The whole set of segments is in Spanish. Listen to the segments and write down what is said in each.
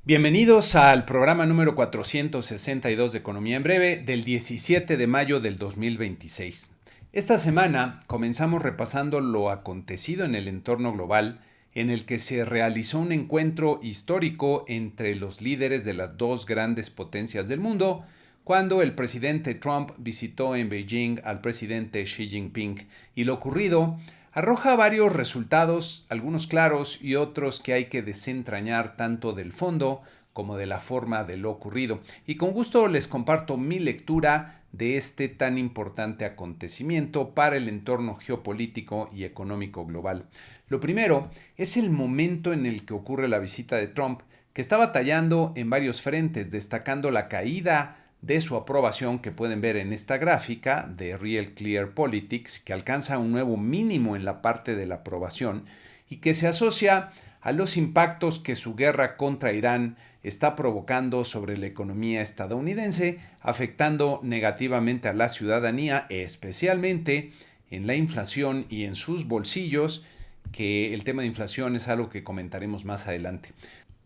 Bienvenidos al programa número 462 de Economía en Breve del 17 de mayo del 2026. Esta semana comenzamos repasando lo acontecido en el entorno global en el que se realizó un encuentro histórico entre los líderes de las dos grandes potencias del mundo, cuando el presidente Trump visitó en Beijing al presidente Xi Jinping, y lo ocurrido arroja varios resultados, algunos claros y otros que hay que desentrañar tanto del fondo como de la forma de lo ocurrido. Y con gusto les comparto mi lectura de este tan importante acontecimiento para el entorno geopolítico y económico global. Lo primero es el momento en el que ocurre la visita de Trump, que está batallando en varios frentes, destacando la caída de su aprobación que pueden ver en esta gráfica de Real Clear Politics, que alcanza un nuevo mínimo en la parte de la aprobación y que se asocia a los impactos que su guerra contra Irán está provocando sobre la economía estadounidense, afectando negativamente a la ciudadanía, especialmente en la inflación y en sus bolsillos, que el tema de inflación es algo que comentaremos más adelante.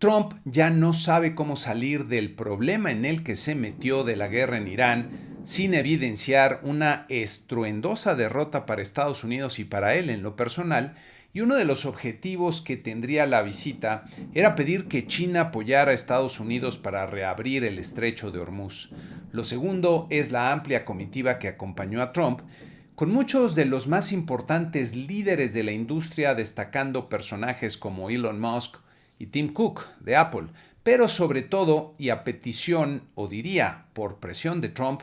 Trump ya no sabe cómo salir del problema en el que se metió de la guerra en Irán sin evidenciar una estruendosa derrota para Estados Unidos y para él en lo personal, y uno de los objetivos que tendría la visita era pedir que China apoyara a Estados Unidos para reabrir el estrecho de Hormuz. Lo segundo es la amplia comitiva que acompañó a Trump, con muchos de los más importantes líderes de la industria, destacando personajes como Elon Musk y Tim Cook de Apple, pero sobre todo, y a petición, o diría por presión de Trump,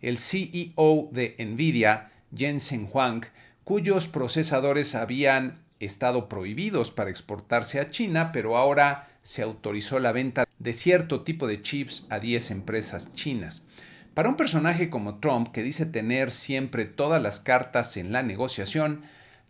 el CEO de Nvidia, Jensen Huang, cuyos procesadores habían estado prohibidos para exportarse a China, pero ahora se autorizó la venta de cierto tipo de chips a 10 empresas chinas. Para un personaje como Trump, que dice tener siempre todas las cartas en la negociación,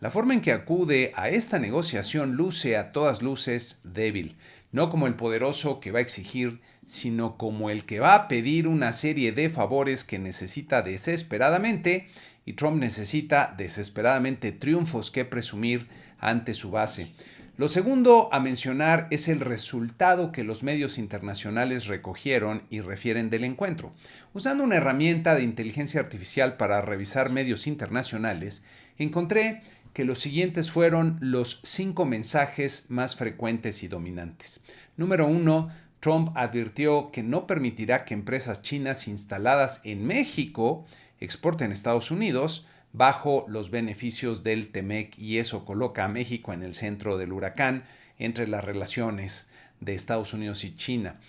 la forma en que acude a esta negociación luce a todas luces débil, no como el poderoso que va a exigir, sino como el que va a pedir una serie de favores que necesita desesperadamente, y Trump necesita desesperadamente triunfos que presumir ante su base. Lo segundo a mencionar es el resultado que los medios internacionales recogieron y refieren del encuentro. Usando una herramienta de inteligencia artificial para revisar medios internacionales, encontré que los siguientes fueron los 5 mensajes más frecuentes y dominantes. Número 1. Trump advirtió que no permitirá que empresas chinas instaladas en México exporten a Estados Unidos bajo los beneficios del TEMEC, y eso coloca a México en el centro del huracán entre las relaciones de Estados Unidos y China.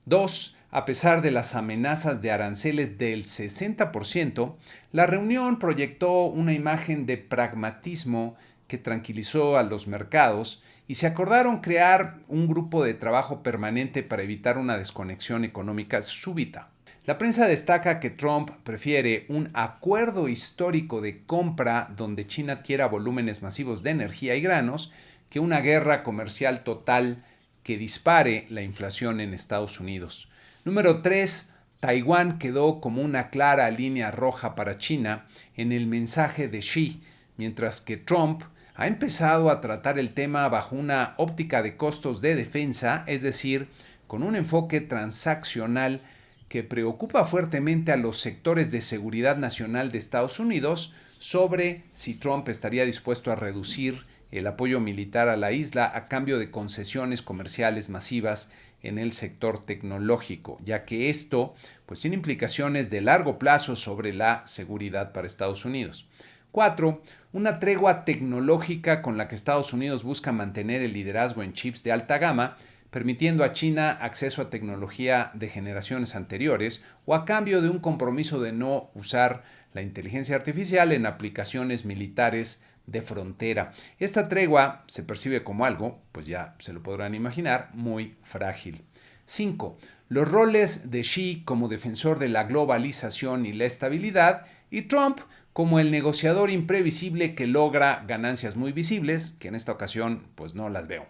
2. A pesar de las amenazas de aranceles del 60%, la reunión proyectó una imagen de pragmatismo que tranquilizó a los mercados, y se acordaron crear un grupo de trabajo permanente para evitar una desconexión económica súbita. La prensa destaca que Trump prefiere un acuerdo histórico de compra donde China adquiera volúmenes masivos de energía y granos que una guerra comercial total que dispare la inflación en Estados Unidos. Número 3. Taiwán quedó como una clara línea roja para China en el mensaje de Xi, mientras que Trump ha empezado a tratar el tema bajo una óptica de costos de defensa, es decir, con un enfoque transaccional que preocupa fuertemente a los sectores de seguridad nacional de Estados Unidos sobre si Trump estaría dispuesto a reducir el apoyo militar a la isla a cambio de concesiones comerciales masivas en el sector tecnológico, ya que esto pues tiene implicaciones de largo plazo sobre la seguridad para Estados Unidos. 4. Una tregua tecnológica con la que Estados Unidos busca mantener el liderazgo en chips de alta gama, permitiendo a China acceso a tecnología de generaciones anteriores, o a cambio de un compromiso de no usar la inteligencia artificial en aplicaciones militares de frontera. Esta tregua se percibe como algo, pues ya se lo podrán imaginar, muy frágil. 5. Los roles de Xi como defensor de la globalización y la estabilidad, y Trump como el negociador imprevisible que logra ganancias muy visibles, que en esta ocasión pues no las veo.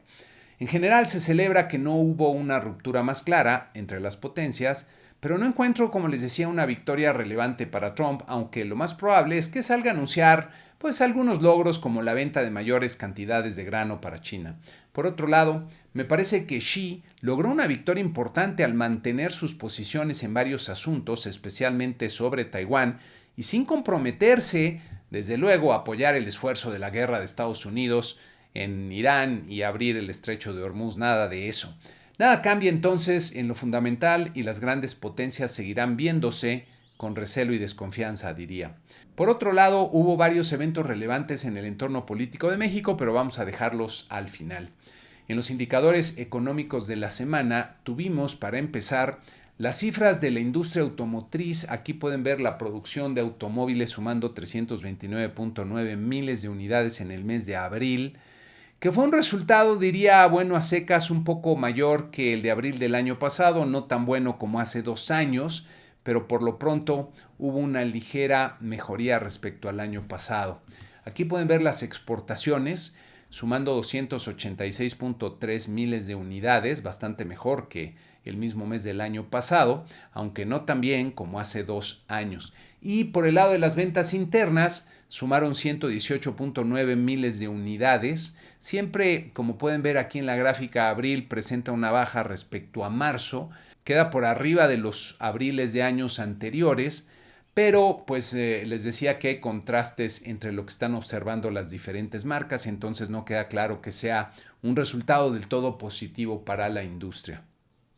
En general se celebra que no hubo una ruptura más clara entre las potencias, pero no encuentro, como les decía, una victoria relevante para Trump, aunque lo más probable es que salga a anunciar pues algunos logros como la venta de mayores cantidades de grano para China. Por otro lado, me parece que Xi logró una victoria importante al mantener sus posiciones en varios asuntos, especialmente sobre Taiwán, y sin comprometerse, desde luego, a apoyar el esfuerzo de la guerra de Estados Unidos en Irán y abrir el estrecho de Hormuz, nada de eso. Nada cambia entonces en lo fundamental y las grandes potencias seguirán viéndose con recelo y desconfianza, diría. Por otro lado, hubo varios eventos relevantes en el entorno político de México, pero vamos a dejarlos al final. En los indicadores económicos de la semana tuvimos, para empezar, las cifras de la industria automotriz. Aquí pueden ver la producción de automóviles sumando 329.9 miles de unidades en el mes de abril, que fue un resultado, diría, bueno, a secas, un poco mayor que el de abril del año pasado, no tan bueno como hace 2 años, pero por lo pronto hubo una ligera mejoría respecto al año pasado. Aquí pueden ver las exportaciones, sumando 286.3 miles de unidades, bastante mejor que el mismo mes del año pasado, aunque no tan bien como hace 2 años. Y por el lado de las ventas internas, sumaron 118.9 miles de unidades. Siempre, como pueden ver aquí en la gráfica, abril presenta una baja respecto a marzo, queda por arriba de los abriles de años anteriores, pero pues les decía que hay contrastes entre lo que están observando las diferentes marcas, entonces no queda claro que sea un resultado del todo positivo para la industria.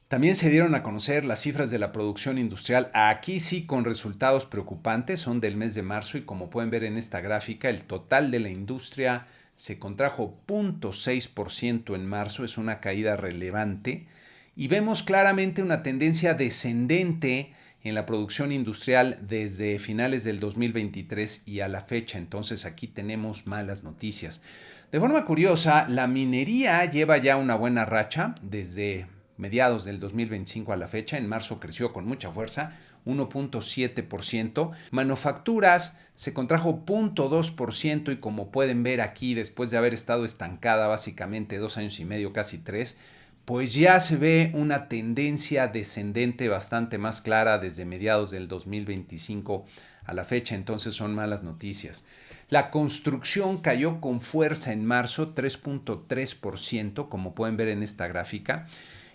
También se dieron a conocer las cifras de la producción industrial, aquí sí con resultados preocupantes, son del mes de marzo y como pueden ver en esta gráfica, el total de la industria se contrajo 0.6% en marzo, es una caída relevante y vemos claramente una tendencia descendente en la producción industrial desde finales del 2023 y a la fecha, entonces aquí tenemos malas noticias. De forma curiosa, la minería lleva ya una buena racha desde mediados del 2025 a la fecha. En marzo creció con mucha fuerza, 1.7%. Manufacturas se contrajo 0.2% y como pueden ver aquí, después de haber estado estancada básicamente 2 años y medio, casi 3, pues ya se ve una tendencia descendente bastante más clara desde mediados del 2025 a la fecha, entonces son malas noticias. La construcción cayó con fuerza en marzo, 3.3%, como pueden ver en esta gráfica,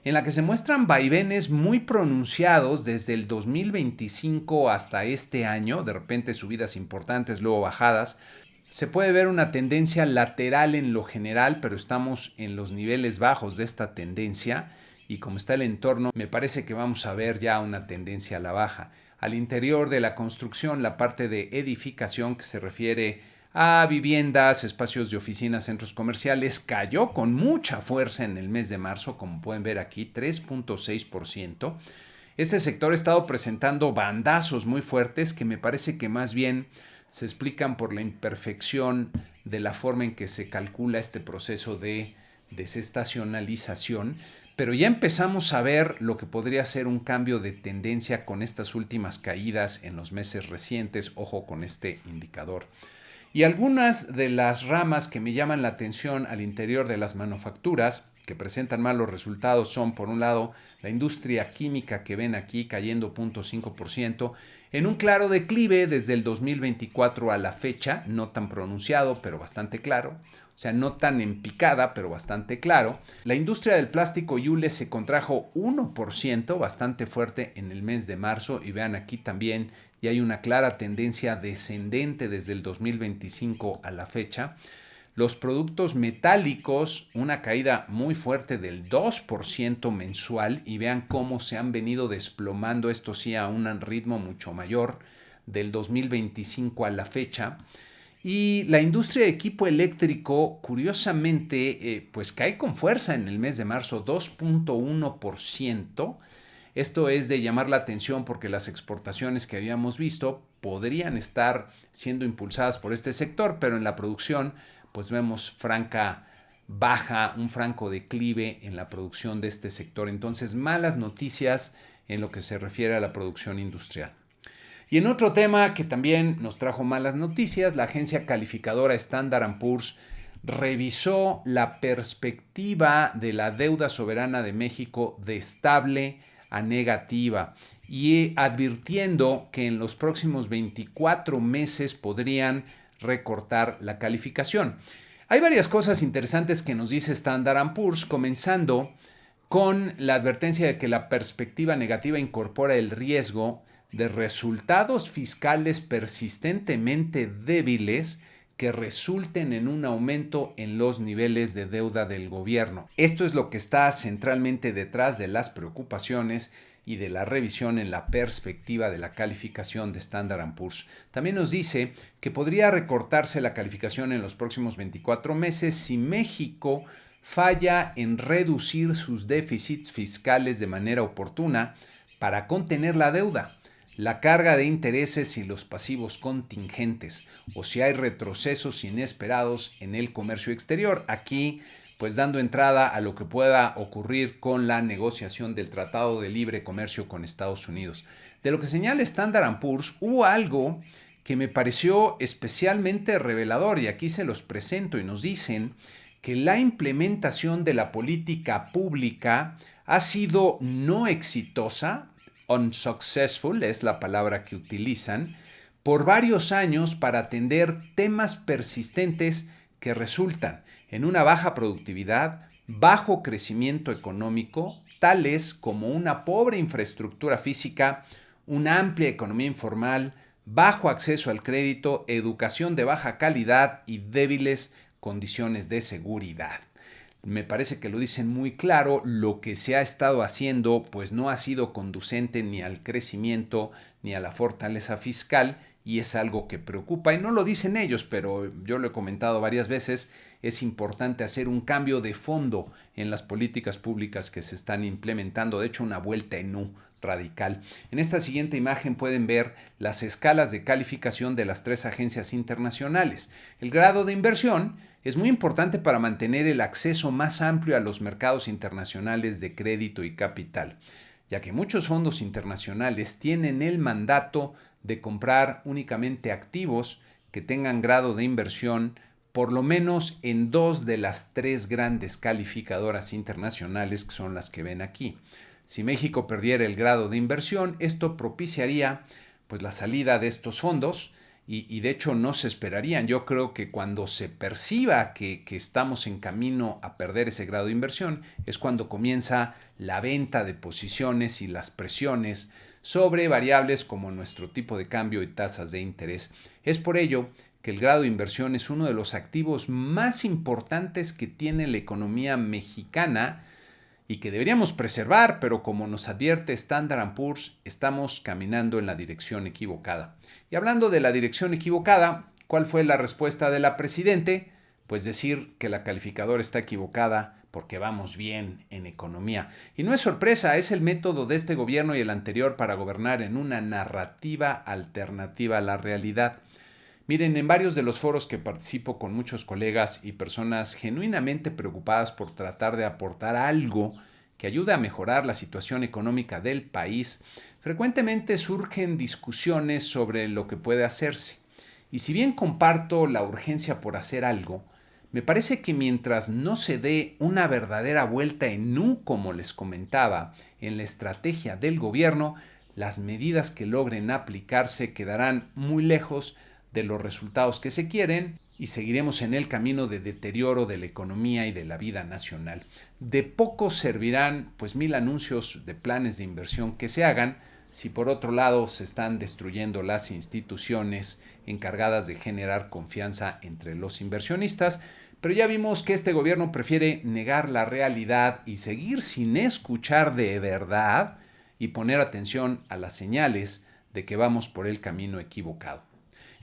en la que se muestran vaivenes muy pronunciados desde el 2025 hasta este año, de repente subidas importantes, luego bajadas. Se puede ver una tendencia lateral en lo general, pero estamos en los niveles bajos de esta tendencia y como está el entorno, me parece que vamos a ver ya una tendencia a la baja. Al interior de la construcción, la parte de edificación que se refiere a viviendas, espacios de oficinas, centros comerciales, cayó con mucha fuerza en el mes de marzo, como pueden ver aquí, 3.6%. Este sector ha estado presentando bandazos muy fuertes que me parece que más bien se explican por la imperfección de la forma en que se calcula este proceso de desestacionalización, pero ya empezamos a ver lo que podría ser un cambio de tendencia con estas últimas caídas en los meses recientes, ojo con este indicador. Y algunas de las ramas que me llaman la atención al interior de las manufacturas que presentan malos resultados son, por un lado, la industria química que ven aquí cayendo 0.5%, en un claro declive desde el 2024 a la fecha, no tan pronunciado, pero bastante claro. O sea, no tan en picada, pero bastante claro. La industria del plástico y hule se contrajo 1%, bastante fuerte en el mes de marzo. Y vean aquí también, ya hay una clara tendencia descendente desde el 2025 a la fecha. Los productos metálicos, una caída muy fuerte del 2% mensual. Y vean cómo se han venido desplomando, esto sí, a un ritmo mucho mayor del 2025 a la fecha. Y la industria de equipo eléctrico, curiosamente, pues cae con fuerza en el mes de marzo, 2.1%. Esto es de llamar la atención porque las exportaciones que habíamos visto podrían estar siendo impulsadas por este sector, pero en la producción, pues vemos franca baja, un franco declive en la producción de este sector. Entonces, malas noticias en lo que se refiere a la producción industrial. Y en otro tema que también nos trajo malas noticias, la agencia calificadora Standard & Poor's revisó la perspectiva de la deuda soberana de México de estable a negativa y advirtiendo que en los próximos 24 meses podrían recortar la calificación. Hay varias cosas interesantes que nos dice Standard & Poor's, comenzando con la advertencia de que la perspectiva negativa incorpora el riesgo de resultados fiscales persistentemente débiles que resulten en un aumento en los niveles de deuda del gobierno. Esto es lo que está centralmente detrás de las preocupaciones y de la revisión en la perspectiva de la calificación de Standard & Poor's. También nos dice que podría recortarse la calificación en los próximos 24 meses si México falla en reducir sus déficits fiscales de manera oportuna para contener la deuda, la carga de intereses y los pasivos contingentes, o si hay retrocesos inesperados en el comercio exterior. Aquí, pues dando entrada a lo que pueda ocurrir con la negociación del Tratado de Libre Comercio con Estados Unidos. De lo que señala Standard & Poor's, hubo algo que me pareció especialmente revelador y aquí se los presento y nos dicen que la implementación de la política pública ha sido no exitosa, unsuccessful es la palabra que utilizan, por varios años para atender temas persistentes que resultan en una baja productividad, bajo crecimiento económico, tales como una pobre infraestructura física, una amplia economía informal, bajo acceso al crédito, educación de baja calidad y débiles condiciones de seguridad. Me parece que lo dicen muy claro, lo que se ha estado haciendo pues no ha sido conducente ni al crecimiento ni a la fortaleza fiscal y es algo que preocupa y no lo dicen ellos, pero yo lo he comentado varias veces, es importante hacer un cambio de fondo en las políticas públicas que se están implementando, de hecho una vuelta en U radical. En esta siguiente imagen pueden ver las escalas de calificación de las 3 agencias internacionales. El grado de inversión es muy importante para mantener el acceso más amplio a los mercados internacionales de crédito y capital, ya que muchos fondos internacionales tienen el mandato de comprar únicamente activos que tengan grado de inversión por lo menos en 2 de las 3 grandes calificadoras internacionales que son las que ven aquí. Si México perdiera el grado de inversión, esto propiciaría pues la salida de estos fondos y de hecho no se esperarían. Yo creo que cuando se perciba que estamos en camino a perder ese grado de inversión es cuando comienza la venta de posiciones y las presiones sobre variables como nuestro tipo de cambio y tasas de interés. Es por ello que el grado de inversión es uno de los activos más importantes que tiene la economía mexicana y que deberíamos preservar, pero como nos advierte Standard & Poor's, estamos caminando en la dirección equivocada. Y hablando de la dirección equivocada, ¿cuál fue la respuesta de la presidente? Pues decir que la calificadora está equivocada porque vamos bien en economía. Y no es sorpresa, es el método de este gobierno y el anterior para gobernar en una narrativa alternativa a la realidad. Miren, en varios de los foros que participo con muchos colegas y personas genuinamente preocupadas por tratar de aportar algo que ayude a mejorar la situación económica del país, frecuentemente surgen discusiones sobre lo que puede hacerse. Y si bien comparto la urgencia por hacer algo, me parece que mientras no se dé una verdadera vuelta en U, como les comentaba, en la estrategia del gobierno, las medidas que logren aplicarse quedarán muy lejos de los resultados que se quieren y seguiremos en el camino de deterioro de la economía y de la vida nacional. De poco servirán pues 1000 anuncios de planes de inversión que se hagan si por otro lado se están destruyendo las instituciones encargadas de generar confianza entre los inversionistas, pero ya vimos que este gobierno prefiere negar la realidad y seguir sin escuchar de verdad y poner atención a las señales de que vamos por el camino equivocado.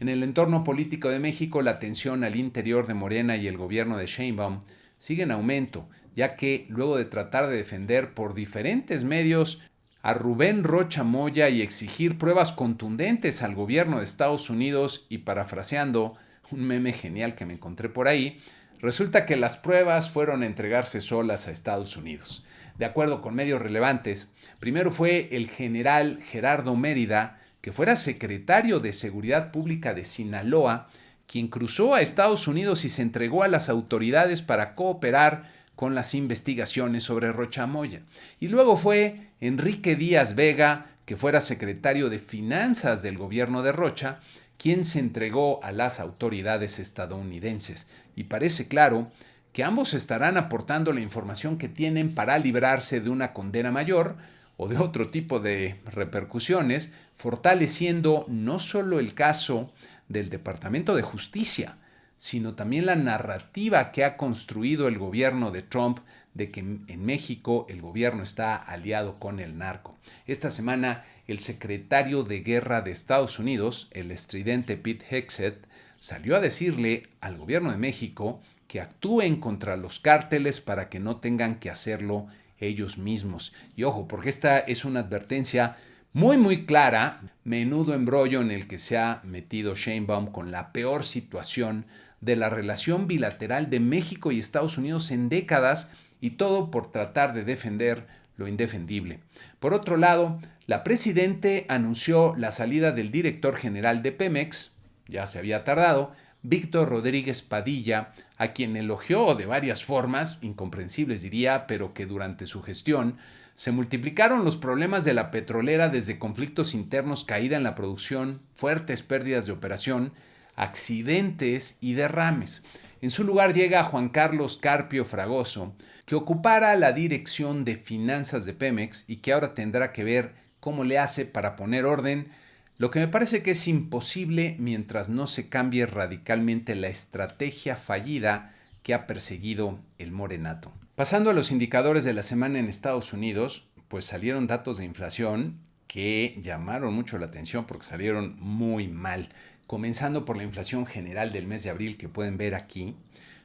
En el entorno político de México, la tensión al interior de Morena y el gobierno de Sheinbaum sigue en aumento, ya que luego de tratar de defender por diferentes medios a Rubén Rocha Moya y exigir pruebas contundentes al gobierno de Estados Unidos y parafraseando un meme genial que me encontré por ahí, resulta que las pruebas fueron a entregarse solas a Estados Unidos. De acuerdo con medios relevantes, primero fue el general Gerardo Mérida, que fuera secretario de Seguridad Pública de Sinaloa, quien cruzó a Estados Unidos y se entregó a las autoridades para cooperar con las investigaciones sobre Rocha Moya. Y luego fue Enrique Díaz Vega, que fuera secretario de Finanzas del gobierno de Rocha, quien se entregó a las autoridades estadounidenses. Y parece claro que ambos estarán aportando la información que tienen para librarse de una condena mayor o de otro tipo de repercusiones, fortaleciendo no solo el caso del Departamento de Justicia, sino también la narrativa que ha construido el gobierno de Trump de que en México el gobierno está aliado con el narco. Esta semana, el secretario de Guerra de Estados Unidos, el estridente Pete Hegseth, salió a decirle al gobierno de México que actúen contra los cárteles para que no tengan que hacerlo ellos mismos. Y ojo, porque esta es una advertencia muy clara, menudo embrollo en el que se ha metido Sheinbaum con la peor situación de la relación bilateral de México y Estados Unidos en décadas, y todo por tratar de defender lo indefendible. Por otro lado, la presidente anunció la salida del director general de Pemex, ya se había tardado, Víctor Rodríguez Padilla, a quien elogió de varias formas, incomprensibles diría, pero que durante su gestión se multiplicaron los problemas de la petrolera desde conflictos internos, caída en la producción, fuertes pérdidas de operación, accidentes y derrames. En su lugar llega Juan Carlos Carpio Fragoso, que ocupara la dirección de finanzas de Pemex y que ahora tendrá que ver cómo le hace para poner orden, lo que me parece que es imposible mientras no se cambie radicalmente la estrategia fallida que ha perseguido el morenato. Pasando a los indicadores de la semana en Estados Unidos, pues salieron datos de inflación que llamaron mucho la atención porque salieron muy mal, comenzando por la inflación general del mes de abril que pueden ver aquí,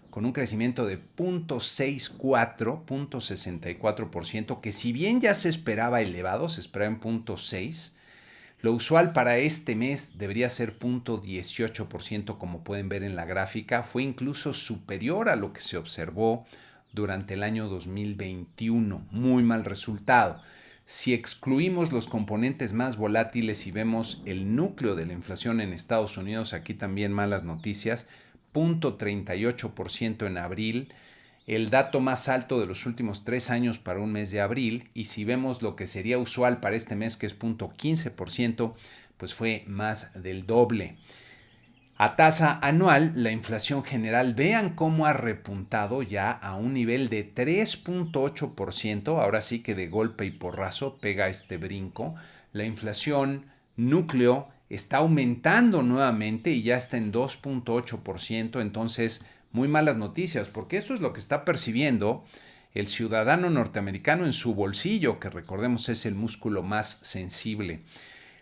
con un crecimiento de 0.64%, que si bien ya se esperaba elevado, se esperaba en 0.6%, lo usual para este mes debería ser 0.18%, como pueden ver en la gráfica, fue incluso superior a lo que se observó durante el año 2021, muy mal resultado. Si excluimos los componentes más volátiles y vemos el núcleo de la inflación en Estados Unidos, aquí también malas noticias, 0.38% en abril, el dato más alto de los últimos 3 años para un mes de abril, y si vemos lo que sería usual para este mes, que es 0.15%, pues fue más del doble. A tasa anual, la inflación general, vean cómo ha repuntado ya a un nivel de 3.8%, ahora sí que de golpe y porrazo pega este brinco. La inflación núcleo está aumentando nuevamente y ya está en 2.8%, entonces muy malas noticias, porque esto es lo que está percibiendo el ciudadano norteamericano en su bolsillo, que recordemos es el músculo más sensible.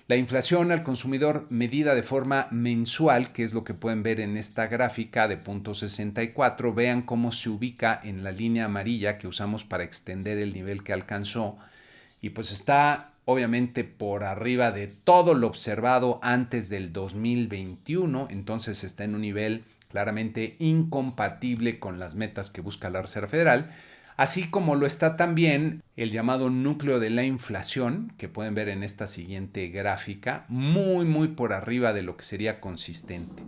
La inflación al consumidor medida de forma mensual, que es lo que pueden ver en esta gráfica de 0.64, vean cómo se ubica en la línea amarilla que usamos para extender el nivel que alcanzó, y pues está obviamente por arriba de todo lo observado antes del 2021, entonces está en un nivel claramente incompatible con las metas que busca la Reserva Federal, así como lo está también el llamado núcleo de la inflación, que pueden ver en esta siguiente gráfica, muy por arriba de lo que sería consistente.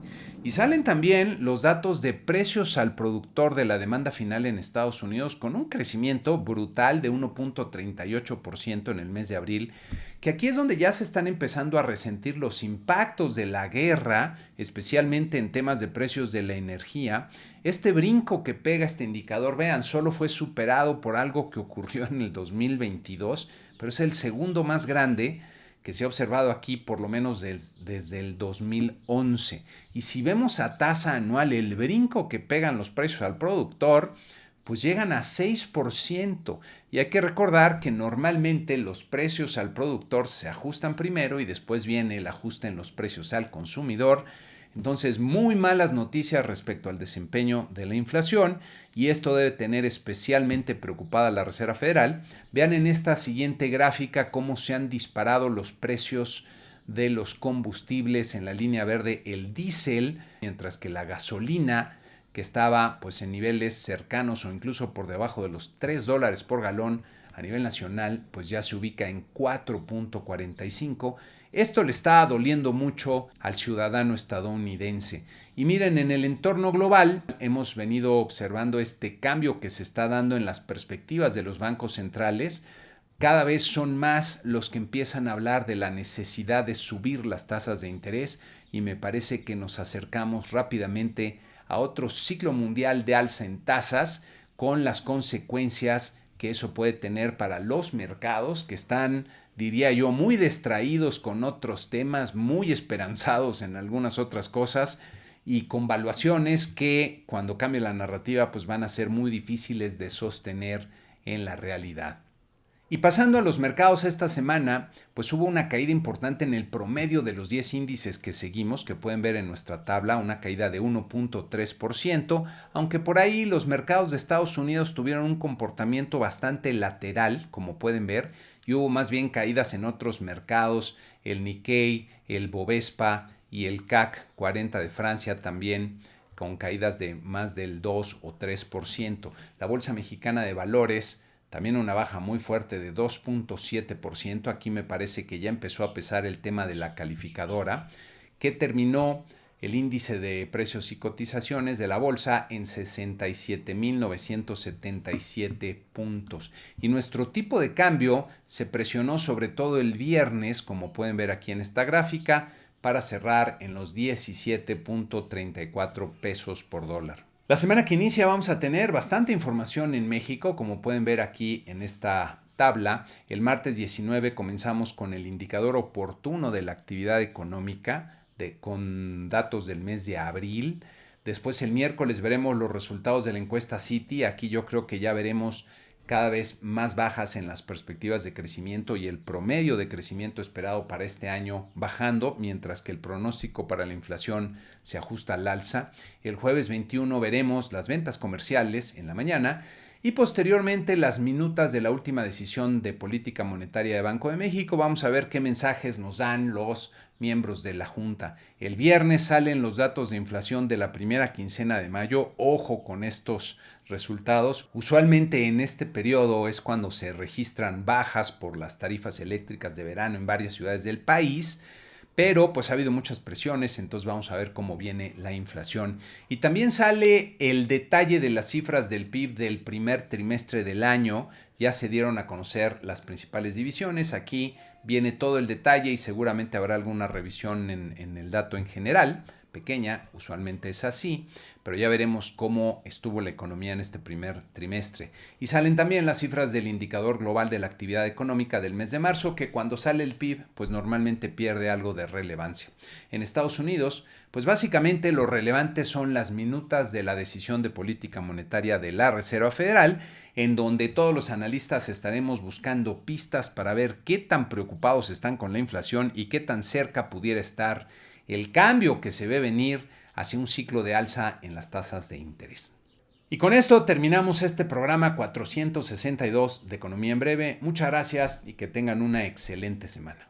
Y salen también los datos de precios al productor de la demanda final en Estados Unidos, con un crecimiento brutal de 1.38% en el mes de abril, que aquí es donde ya se están empezando a resentir los impactos de la guerra, especialmente en temas de precios de la energía. Este brinco que pega este indicador, vean, solo fue superado por algo que ocurrió en el 2022, pero es el segundo más grande que se ha observado aquí por lo menos desde el 2011. Y si vemos a tasa anual el brinco que pegan los precios al productor, pues llegan a 6%. Y hay que recordar que normalmente los precios al productor se ajustan primero y después viene el ajuste en los precios al consumidor. Entonces, muy malas noticias respecto al desempeño de la inflación, y esto debe tener especialmente preocupada la Reserva Federal. Vean en esta siguiente gráfica cómo se han disparado los precios de los combustibles. En la línea verde el diésel, mientras que la gasolina, que estaba pues en niveles cercanos o incluso por debajo de los $3 por galón a nivel nacional, pues ya se ubica en 4.45. Esto le está doliendo mucho al ciudadano estadounidense. Y miren, en el entorno global hemos venido observando este cambio que se está dando en las perspectivas de los bancos centrales, Cada vez son más los que empiezan a hablar de la necesidad de subir las tasas de interés y me parece que nos acercamos rápidamente a otro ciclo mundial de alza en tasas con las consecuencias que eso puede tener para los mercados que están, diría yo, muy distraídos con otros temas, muy esperanzados en algunas otras cosas y con valuaciones que cuando cambie la narrativa pues van a ser muy difíciles de sostener en la realidad. Y pasando a los mercados esta semana, pues hubo una caída importante en el promedio de los 10 índices que seguimos, que pueden ver en nuestra tabla, una caída de 1.3%, aunque por ahí los mercados de Estados Unidos tuvieron un comportamiento bastante lateral, como pueden ver, y hubo más bien caídas en otros mercados, el Nikkei, el Bovespa y el CAC 40 de Francia también, con caídas de más del 2 o 3%. La Bolsa Mexicana de Valores, también una baja muy fuerte de 2.7%. Aquí me parece que ya empezó a pesar el tema de la calificadora, que terminó el índice de precios y cotizaciones de la bolsa en 67.977 puntos. Y nuestro tipo de cambio se presionó sobre todo el viernes, como pueden ver aquí en esta gráfica, para cerrar en los 17.34 pesos por dólar. La semana que inicia vamos a tener bastante información en México, como pueden ver aquí en esta tabla. El martes 19 comenzamos con el indicador oportuno de la actividad económica con datos del mes de abril. Después el miércoles veremos los resultados de la encuesta Citi. Aquí yo creo que ya veremos cada vez más bajas en las perspectivas de crecimiento y el promedio de crecimiento esperado para este año bajando, mientras que el pronóstico para la inflación se ajusta al alza. El jueves 21 veremos las ventas comerciales en la mañana y posteriormente las minutas de la última decisión de política monetaria de Banco de México. Vamos a ver qué mensajes nos dan los miembros de la Junta. El viernes salen los datos de inflación de la primera quincena de mayo. Ojo con estos resultados. Usualmente en este periodo es cuando se registran bajas por las tarifas eléctricas de verano en varias ciudades del país, pero pues ha habido muchas presiones, entonces vamos a ver cómo viene la inflación. Y también sale el detalle de las cifras del PIB del primer trimestre del año. Ya se dieron a conocer las principales divisiones. Aquí viene todo el detalle y seguramente habrá alguna revisión en el dato en general. Pequeña, usualmente es así, pero ya veremos cómo estuvo la economía en este primer trimestre. Y salen también las cifras del indicador global de la actividad económica del mes de marzo, que cuando sale el PIB, pues normalmente pierde algo de relevancia. En Estados Unidos, pues básicamente lo relevante son las minutas de la decisión de política monetaria de la Reserva Federal, en donde todos los analistas estaremos buscando pistas para ver qué tan preocupados están con la inflación y qué tan cerca pudiera estar el cambio que se ve venir hacia un ciclo de alza en las tasas de interés. Y con esto terminamos este programa 462 de Economía en Breve. Muchas gracias y que tengan una excelente semana.